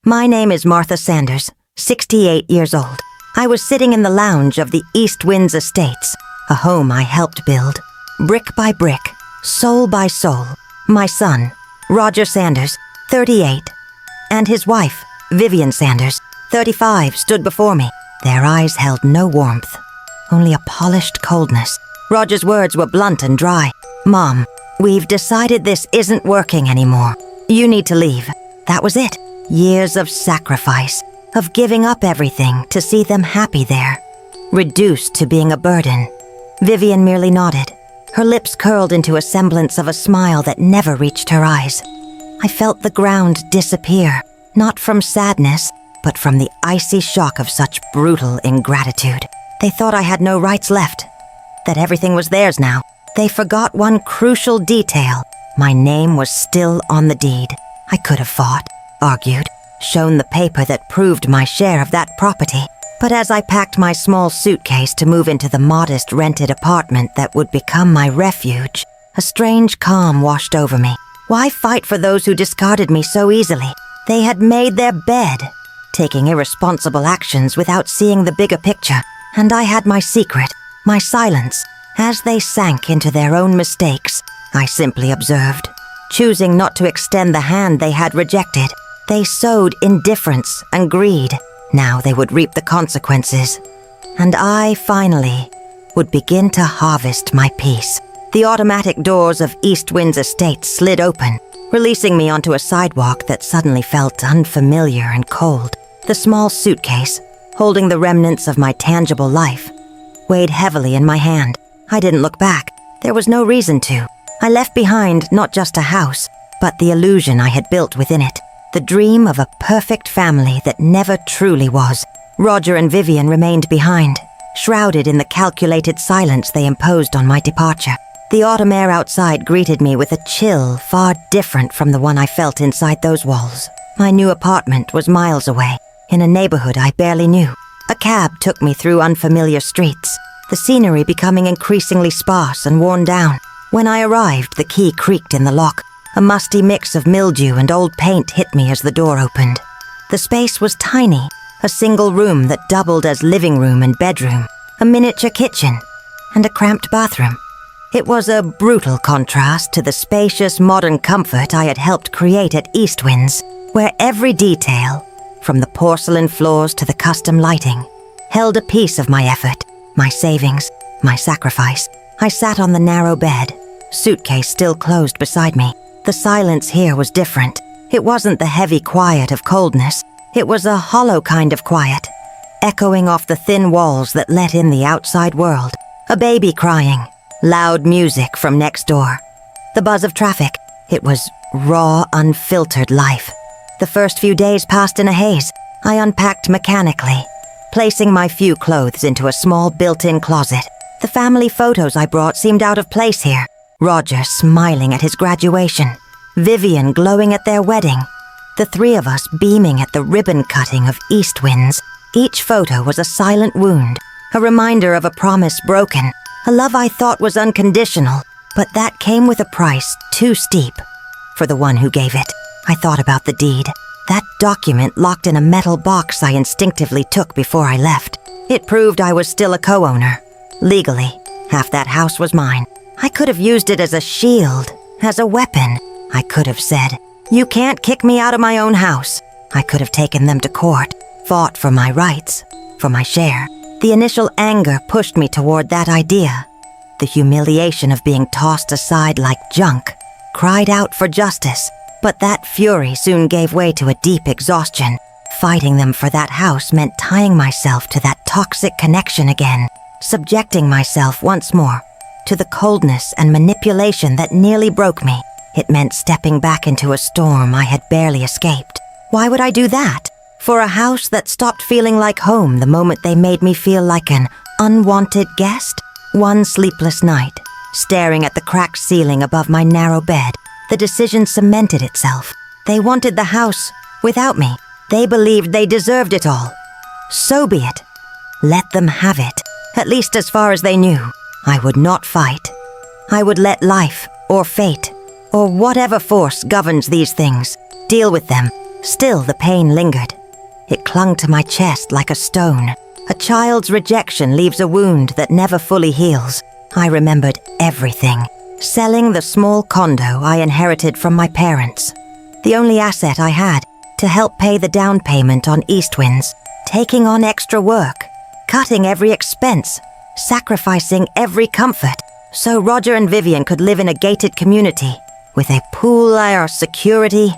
My name is Martha Sanders, 68 years old. I was sitting in the lounge of the East Winds Estates, a home I helped build, brick by brick, soul by soul. My son, Roger Sanders, 38, and his wife, Vivian Sanders, 35, stood before me. Their eyes held no warmth, only a polished coldness. Roger's words were blunt and dry. "Mom, we've decided this isn't working anymore. You need to leave." That was it. Years of sacrifice, of giving up everything to see them happy there, reduced to being a burden. Vivian merely nodded, her lips curled into a semblance of a smile that never reached her eyes. I felt the ground disappear, not from sadness, but from the icy shock of such brutal ingratitude. They thought I had no rights left, that everything was theirs now. They forgot one crucial detail. My name was still on the deed. I could have fought, argued, shown the paper that proved my share of that property. But as I packed my small suitcase to move into the modest rented apartment that would become my refuge, a strange calm washed over me. Why fight for those who discarded me so easily? They had made their bed, taking irresponsible actions without seeing the bigger picture. And I had my secret, my silence. As they sank into their own mistakes, I simply observed, choosing not to extend the hand they had rejected. They sowed indifference and greed. Now they would reap the consequences. And I, finally, would begin to harvest my peace. The automatic doors of East Winds Estate slid open, releasing me onto a sidewalk that suddenly felt unfamiliar and cold. The small suitcase, holding the remnants of my tangible life, weighed heavily in my hand. I didn't look back. There was no reason to. I left behind not just a house, but the illusion I had built within it. The dream of a perfect family that never truly was. Roger and Vivian remained behind, shrouded in the calculated silence they imposed on my departure. The autumn air outside greeted me with a chill far different from the one I felt inside those walls. My new apartment was miles away, in a neighborhood I barely knew. A cab took me through unfamiliar streets, the scenery becoming increasingly sparse and worn down. When I arrived, the key creaked in the lock. A musty mix of mildew and old paint hit me as the door opened. The space was tiny, a single room that doubled as living room and bedroom, a miniature kitchen, and a cramped bathroom. It was a brutal contrast to the spacious modern comfort I had helped create at East Winds, where every detail, from the porcelain floors to the custom lighting, held a piece of my effort, my savings, my sacrifice. I sat on the narrow bed, suitcase still closed beside me. The silence here was different. It wasn't the heavy quiet of coldness. It was a hollow kind of quiet, echoing off the thin walls that let in the outside world. A baby crying, loud music from next door, the buzz of traffic. It was raw, unfiltered life. The first few days passed in a haze. I unpacked mechanically, placing my few clothes into a small built-in closet. The family photos I brought seemed out of place here. Roger smiling at his graduation, Vivian glowing at their wedding, the three of us beaming at the ribbon cutting of East Winds. Each photo was a silent wound, a reminder of a promise broken, a love I thought was unconditional, but that came with a price too steep for the one who gave it. I thought about the deed, that document locked in a metal box I instinctively took before I left. It proved I was still a co-owner. Legally, half that house was mine. I could have used it as a shield, as a weapon. I could have said, "You can't kick me out of my own house." I could have taken them to court, fought for my rights, for my share. The initial anger pushed me toward that idea. The humiliation of being tossed aside like junk cried out for justice. But that fury soon gave way to a deep exhaustion. Fighting them for that house meant tying myself to that toxic connection again, subjecting myself once more to the coldness and manipulation that nearly broke me. It meant stepping back into a storm I had barely escaped. Why would I do that? For a house that stopped feeling like home the moment they made me feel like an unwanted guest? One sleepless night, staring at the cracked ceiling above my narrow bed, the decision cemented itself. They wanted the house without me. They believed they deserved it all. So be it. Let them have it, at least as far as they knew. I would not fight. I would let life, or fate, or whatever force governs these things, deal with them, Still, the pain lingered. It clung to my chest like a stone. A child's rejection leaves a wound that never fully heals. I remembered everything. Selling the small condo I inherited from my parents. The only asset I had to help pay the down payment on East Winds. Taking on extra work. Cutting every expense. Sacrificing every comfort. So Roger and Vivian could live in a gated community with a pool air security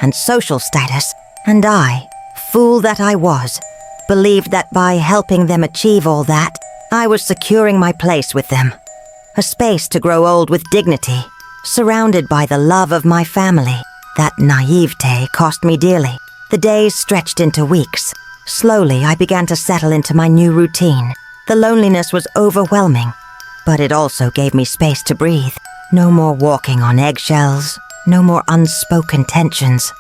and social status. And I, fool that I was, believed that by helping them achieve all that, I was securing my place with them. A space to grow old with dignity, surrounded by the love of my family. That naivete cost me dearly. The days stretched into weeks. Slowly, I began to settle into my new routine. The loneliness was overwhelming, but it also gave me space to breathe. No more walking on eggshells, no more unspoken tensions,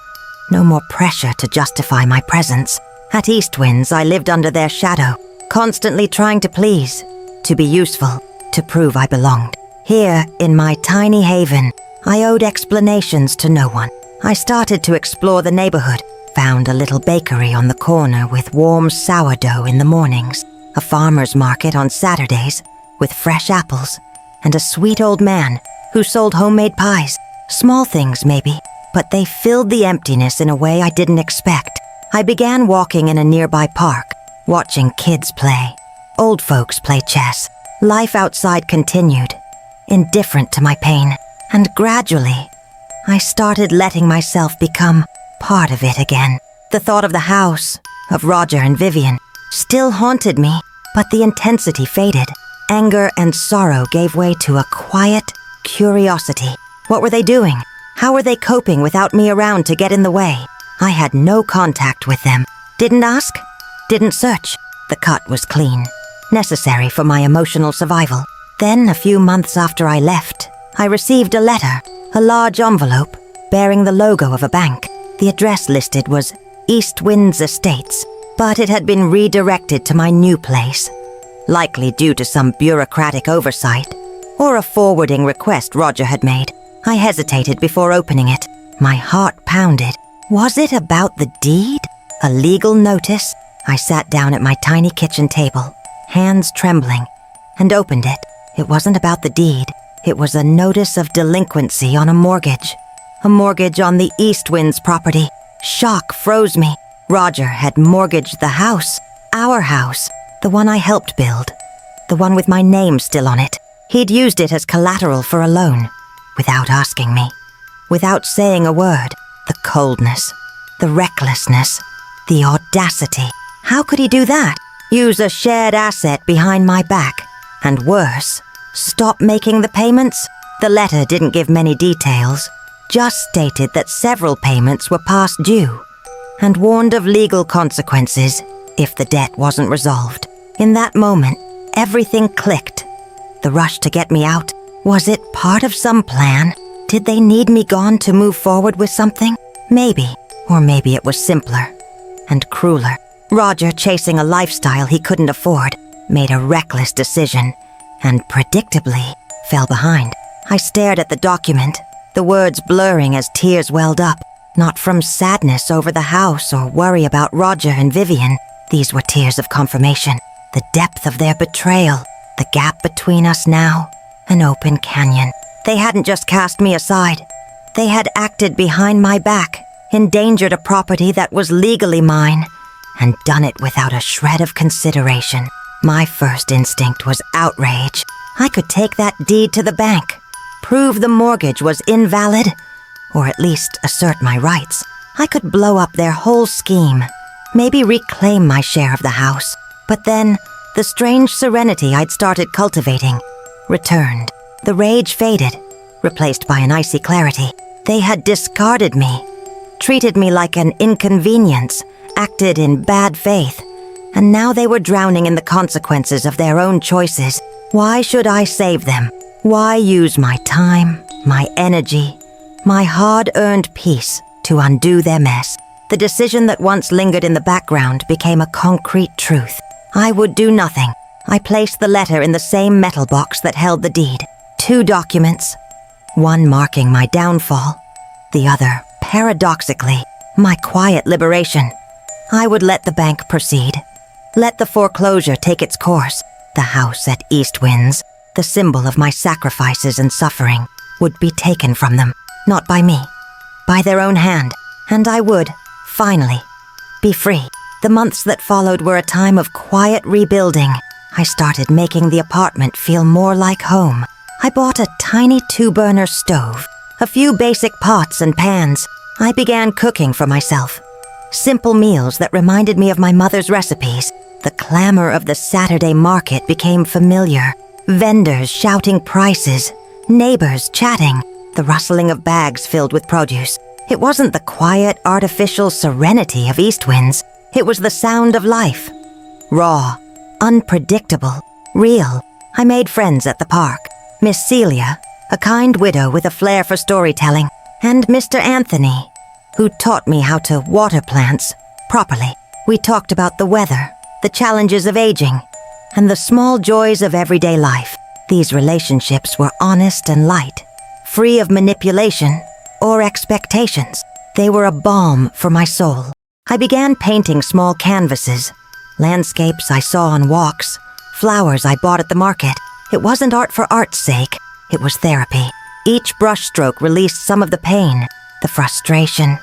no more pressure to justify my presence. At East Winds, I lived under their shadow, constantly trying to please, to be useful, to prove I belonged. Here, in my tiny haven, I owed explanations to no one. I started to explore the neighborhood, found a little bakery on the corner with warm sourdough in the mornings, a farmer's market on Saturdays with fresh apples, and a sweet old man who sold homemade pies. Small things, maybe, but they filled the emptiness in a way I didn't expect. I began walking in a nearby park, watching kids play, old folks play chess. Life outside continued, indifferent to my pain, and gradually, I started letting myself become part of it again. The thought of the house, of Roger and Vivian, still haunted me, but the intensity faded. Anger and sorrow gave way to a quiet curiosity. What were they doing? How were they coping without me around to get in the way? I had no contact with them. Didn't ask, didn't search. The cut was clean, necessary for my emotional survival. Then, a few months after I left, I received a letter, a large envelope, bearing the logo of a bank. The address listed was East Winds Estates, but it had been redirected to my new place, likely due to some bureaucratic oversight, or a forwarding request Roger had made. I hesitated before opening it. My heart pounded. Was it about the deed? A legal notice? I sat down at my tiny kitchen table, hands trembling, and opened it. It wasn't about the deed. It was a notice of delinquency on a mortgage. A mortgage on the East Winds property. Shock froze me. Roger had mortgaged the house. Our house. The one I helped build. The one with my name still on it. He'd used it as collateral for a loan. Without asking me. Without saying a word. The coldness. The recklessness. The audacity. How could he do that? Use a shared asset behind my back. And worse, stop making the payments? The letter didn't give many details, just stated that several payments were past due, and warned of legal consequences if the debt wasn't resolved. In that moment, everything clicked. The rush to get me out, was it part of some plan? Did they need me gone to move forward with something? Maybe, or maybe it was simpler and crueler. Roger, chasing a lifestyle he couldn't afford, made a reckless decision, and predictably fell behind. I stared at the document, the words blurring as tears welled up, not from sadness over the house or worry about Roger and Vivian. These were tears of confirmation, the depth of their betrayal, the gap between us now, an open canyon. They hadn't just cast me aside. They had acted behind my back, endangered a property that was legally mine, and done it without a shred of consideration. My first instinct was outrage. I could take that deed to the bank, prove the mortgage was invalid, or at least assert my rights. I could blow up their whole scheme, maybe reclaim my share of the house. But then, the strange serenity I'd started cultivating returned. The rage faded, replaced by an icy clarity. They had discarded me, treated me like an inconvenience, acted in bad faith, and now they were drowning in the consequences of their own choices. Why should I save them? Why use my time, my energy, my hard-earned peace to undo their mess? The decision that once lingered in the background became a concrete truth. I would do nothing. I placed the letter in the same metal box that held the deed. 2 documents, one marking my downfall, the other, paradoxically, my quiet liberation. I would let the bank proceed. Let the foreclosure take its course. The house at East Winds, the symbol of my sacrifices and suffering, would be taken from them, not by me, by their own hand, and I would, finally, be free. The months that followed were a time of quiet rebuilding. I started making the apartment feel more like home. I bought a tiny 2-burner stove, a few basic pots and pans. I began cooking for myself. Simple meals that reminded me of my mother's recipes. The clamor of the Saturday market became familiar. Vendors shouting prices, neighbors chatting, the rustling of bags filled with produce. It wasn't the quiet, artificial serenity of East Winds. It was the sound of life. Raw, unpredictable, real. I made friends at the park. Miss Celia, a kind widow with a flair for storytelling, and Mr. Anthony, who taught me how to water plants properly. We talked about the weather, the challenges of aging, and the small joys of everyday life. These relationships were honest and light, free of manipulation or expectations. They were a balm for my soul. I began painting small canvases, landscapes I saw on walks, flowers I bought at the market. It wasn't art for art's sake, it was therapy. Each brushstroke released some of the pain, the frustration,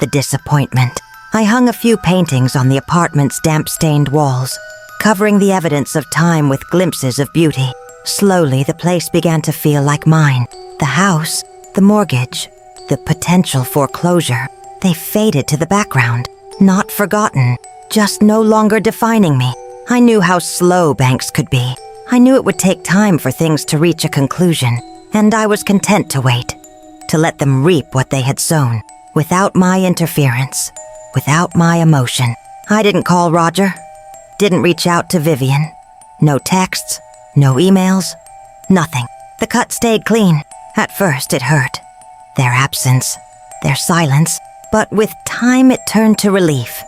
the disappointment. I hung a few paintings on the apartment's damp-stained walls, covering the evidence of time with glimpses of beauty. Slowly, the place began to feel like mine. The house, the mortgage, the potential foreclosure, they faded to the background. Not forgotten, just no longer defining me. I knew how slow banks could be. I knew it would take time for things to reach a conclusion, and I was content to wait, to let them reap what they had sown, without my interference, without my emotion. I didn't call Roger, didn't reach out to Vivian. No texts, no emails, nothing. The cut stayed clean. At first it hurt. Their absence, their silence, but with time it turned to relief.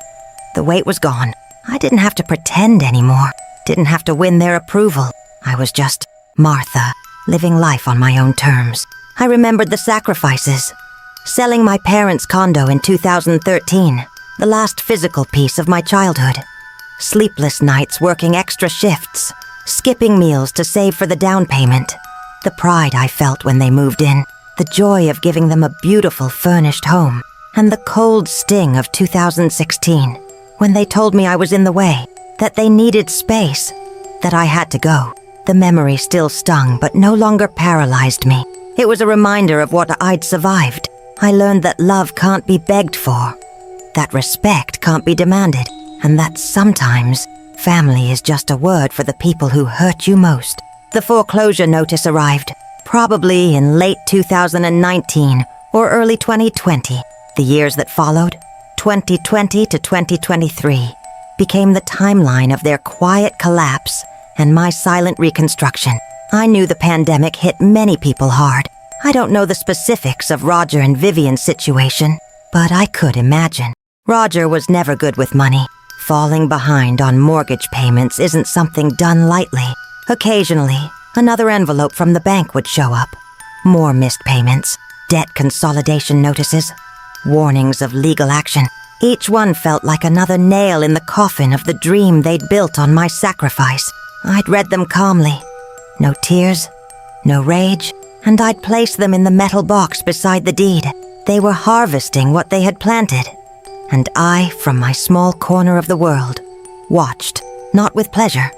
The weight was gone. I didn't have to pretend anymore. Didn't have to win their approval. I was just Martha, living life on my own terms. I remembered the sacrifices. Selling my parents' condo in 2013, the last physical piece of my childhood. Sleepless nights working extra shifts, skipping meals to save for the down payment. The pride I felt when they moved in, the joy of giving them a beautiful furnished home, and the cold sting of 2016, when they told me I was in the way, that they needed space, that I had to go. The memory still stung, but no longer paralyzed me. It was a reminder of what I'd survived. I learned that love can't be begged for, that respect can't be demanded, and that sometimes family is just a word for the people who hurt you most. The foreclosure notice arrived, probably in late 2019 or early 2020. The years that followed, 2020 to 2023, became the timeline of their quiet collapse and my silent reconstruction. I knew the pandemic hit many people hard. I don't know the specifics of Roger and Vivian's situation, but I could imagine. Roger was never good with money. Falling behind on mortgage payments isn't something done lightly. Occasionally, another envelope from the bank would show up. More missed payments, debt consolidation notices, warnings of legal action. Each one felt like another nail in the coffin of the dream they'd built on my sacrifice. I'd read them calmly. No tears, no rage, and I'd place them in the metal box beside the deed. They were harvesting what they had planted. And I, from my small corner of the world, watched, not with pleasure,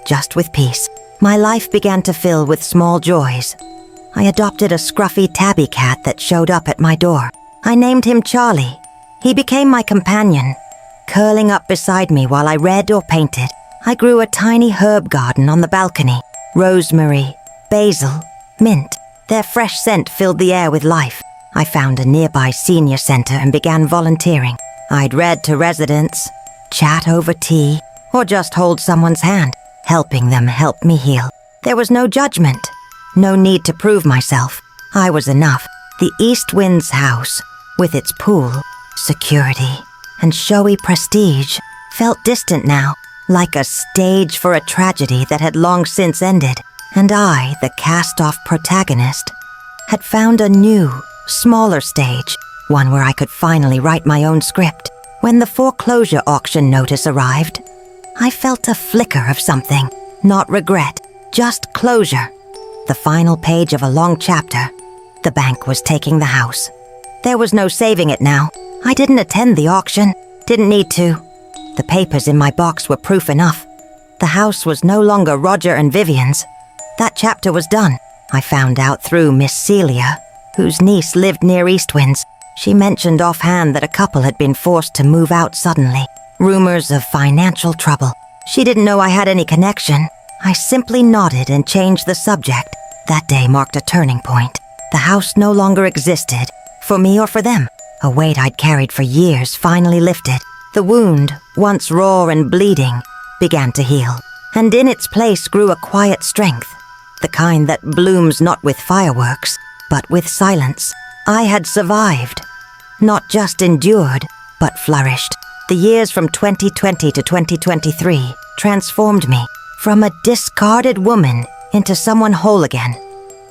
just with peace. My life began to fill with small joys. I adopted a scruffy tabby cat that showed up at my door. I named him Charlie. He became my companion, curling up beside me while I read or painted. I grew a tiny herb garden on the balcony. Rosemary, basil, mint. Their fresh scent filled the air with life. I found a nearby senior center and began volunteering. I'd read to residents, chat over tea, or just hold someone's hand, helping them help me heal. There was no judgment, no need to prove myself. I was enough. The East Winds house, with its pool, security, and showy prestige, felt distant now, like a stage for a tragedy that had long since ended. And I, the cast-off protagonist, had found a new, smaller stage, one where I could finally write my own script. When the foreclosure auction notice arrived, I felt a flicker of something. Not regret, just closure. The final page of a long chapter. The bank was taking the house. There was no saving it now. I didn't attend the auction. Didn't need to. The papers in my box were proof enough. The house was no longer Roger and Vivian's. That chapter was done. I found out through Miss Celia, whose niece lived near Eastwinds. She mentioned offhand that a couple had been forced to move out suddenly. Rumors of financial trouble. She didn't know I had any connection. I simply nodded and changed the subject. That day marked a turning point. The house no longer existed, for me or for them. A weight I'd carried for years finally lifted. The wound, once raw and bleeding, began to heal, and in its place grew a quiet strength, the kind that blooms not with fireworks, but with silence. I had survived, not just endured, but flourished. The years from 2020 to 2023 transformed me from a discarded woman into someone whole again.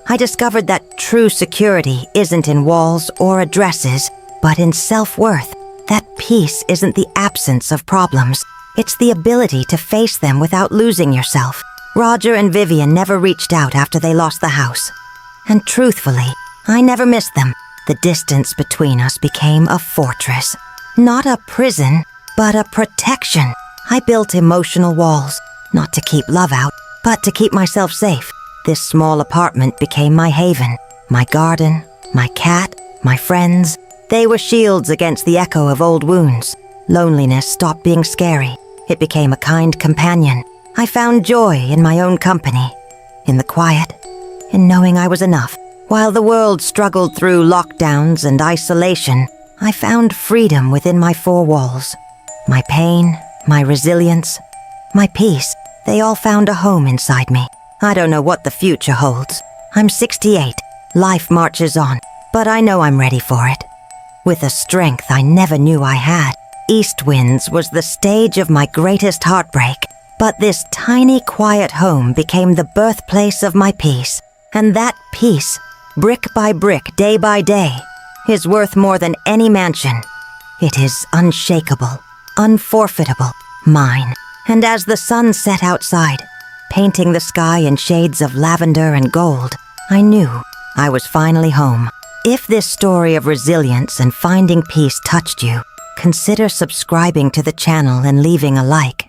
I discovered that true security isn't in walls or addresses, but in self-worth. That peace isn't the absence of problems. It's the ability to face them without losing yourself. Roger and Vivian never reached out after they lost the house. And truthfully, I never missed them. The distance between us became a fortress. Not a prison, but a protection. I built emotional walls, not to keep love out, but to keep myself safe. This small apartment became my haven, my garden, my cat, my friends. They were shields against the echo of old wounds. Loneliness stopped being scary. It became a kind companion. I found joy in my own company, in the quiet, in knowing I was enough. While the world struggled through lockdowns and isolation, I found freedom within my four walls. My pain, my resilience, my peace, they all found a home inside me. I don't know what the future holds. I'm 68. Life marches on, but I know I'm ready for it. With a strength I never knew I had. Eastwinds was the stage of my greatest heartbreak, but this tiny, quiet home became the birthplace of my peace. And that peace, brick by brick, day by day, is worth more than any mansion. It is unshakable, unforfeitable, mine. And as the sun set outside, painting the sky in shades of lavender and gold, I knew I was finally home. If this story of resilience and finding peace touched you, consider subscribing to the channel and leaving a like.